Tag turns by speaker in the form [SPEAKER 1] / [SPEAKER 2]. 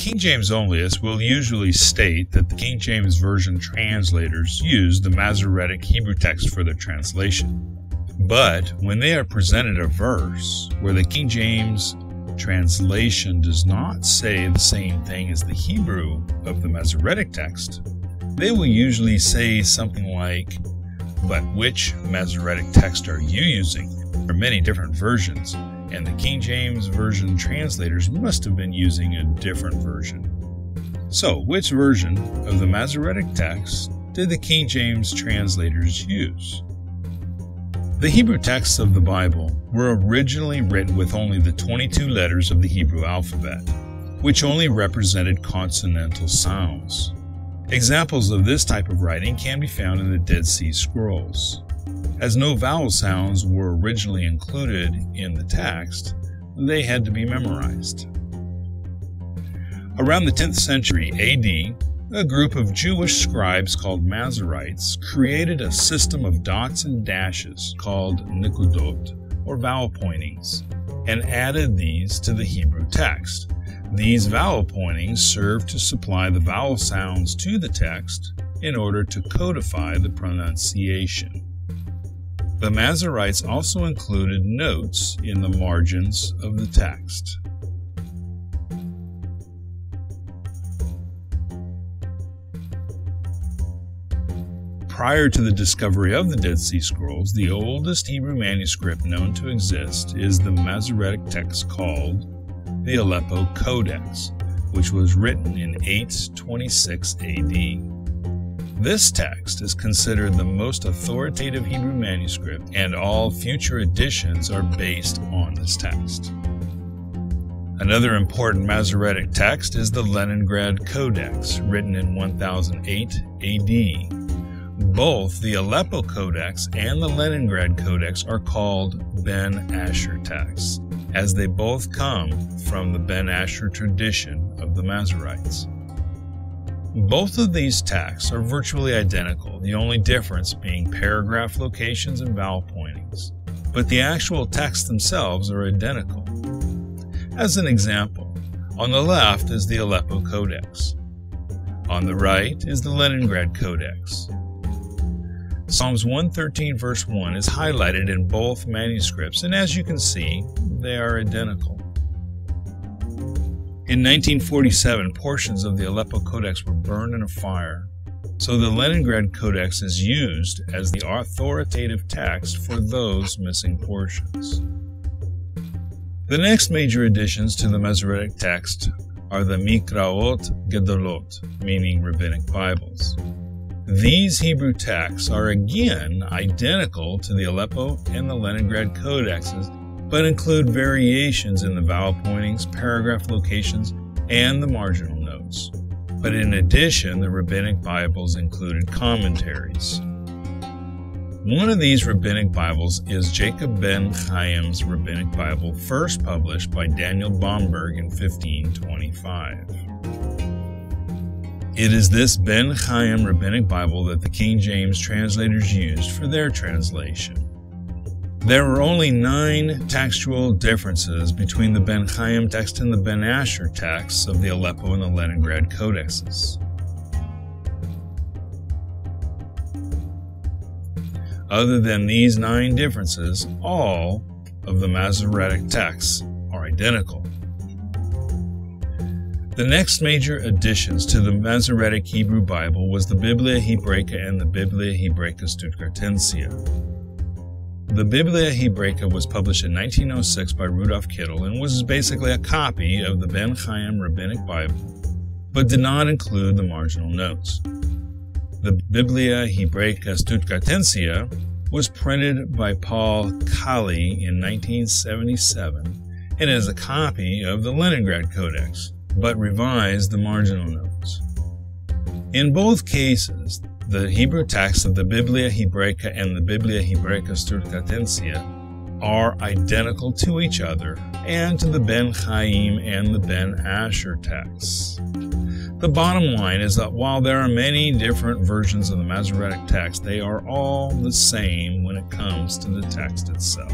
[SPEAKER 1] King James Onlyist will usually state that the King James Version translators use the Masoretic Hebrew text for their translation. But when they are presented a verse where the King James translation does not say the same thing as the Hebrew of the Masoretic text, they will usually say something like, "But which Masoretic text are you using?" There are many different versions, and the King James Version translators must have been using a different version. So, which version of the Masoretic text did the King James translators use? The Hebrew texts of the Bible were originally written with only the 22 letters of the Hebrew alphabet, which only represented consonantal sounds. Examples of this type of writing can be found in the Dead Sea Scrolls. As no vowel sounds were originally included in the text, they had to be memorized. Around the 10th century AD, a group of Jewish scribes called Masoretes created a system of dots and dashes called nikudot, or vowel pointings, and added these to the Hebrew text. These vowel pointings served to supply the vowel sounds to the text in order to codify the pronunciation. The Masoretes also included notes in the margins of the text. Prior to the discovery of the Dead Sea Scrolls, the oldest Hebrew manuscript known to exist is the Masoretic text called the Aleppo Codex, which was written in 826 AD. This text is considered the most authoritative Hebrew manuscript, and all future editions are based on this text. Another important Masoretic text is the Leningrad Codex, written in 1008 AD. Both the Aleppo Codex and the Leningrad Codex are called Ben Asher texts, as they both come from the Ben Asher tradition of the Masoretes. Both of these texts are virtually identical, the only difference being paragraph locations and vowel pointings, but the actual texts themselves are identical. As an example, on the left is the Aleppo Codex. On the right is the Leningrad Codex. Psalms 113 verse 1 is highlighted in both manuscripts, and as you can see, they are identical. In 1947, portions of the Aleppo Codex were burned in a fire, so the Leningrad Codex is used as the authoritative text for those missing portions. The next major additions to the Masoretic text are the Mikraot Gedolot, meaning Rabbinic Bibles. These Hebrew texts are again identical to the Aleppo and the Leningrad Codexes, but include variations in the vowel pointings, paragraph locations, and the marginal notes. But in addition, the Rabbinic Bibles included commentaries. One of these Rabbinic Bibles is Jacob ben Chaim's Rabbinic Bible, first published by Daniel Bomberg in 1525. It is this Ben Chaim Rabbinic Bible that the King James translators used for their translation. There were only 9 textual differences between the Ben Chaim text and the Ben Asher texts of the Aleppo and the Leningrad codexes. Other than these 9 differences, all of the Masoretic texts are identical. The next major additions to the Masoretic Hebrew Bible was the Biblia Hebraica and the Biblia Hebraica Stuttgartensia. The Biblia Hebraica was published in 1906 by Rudolf Kittel and was basically a copy of the Ben Chaim Rabbinic Bible, but did not include the marginal notes. The Biblia Hebraica Stuttgartensia was printed by Paul Kali in 1977 and is a copy of the Leningrad Codex, but revised the marginal notes. In both cases, the Hebrew texts of the Biblia Hebraica and the Biblia Hebraica Stuttgartensia are identical to each other and to the Ben Chaim and the Ben Asher texts. The bottom line is that while there are many different versions of the Masoretic text, they are all the same when it comes to the text itself.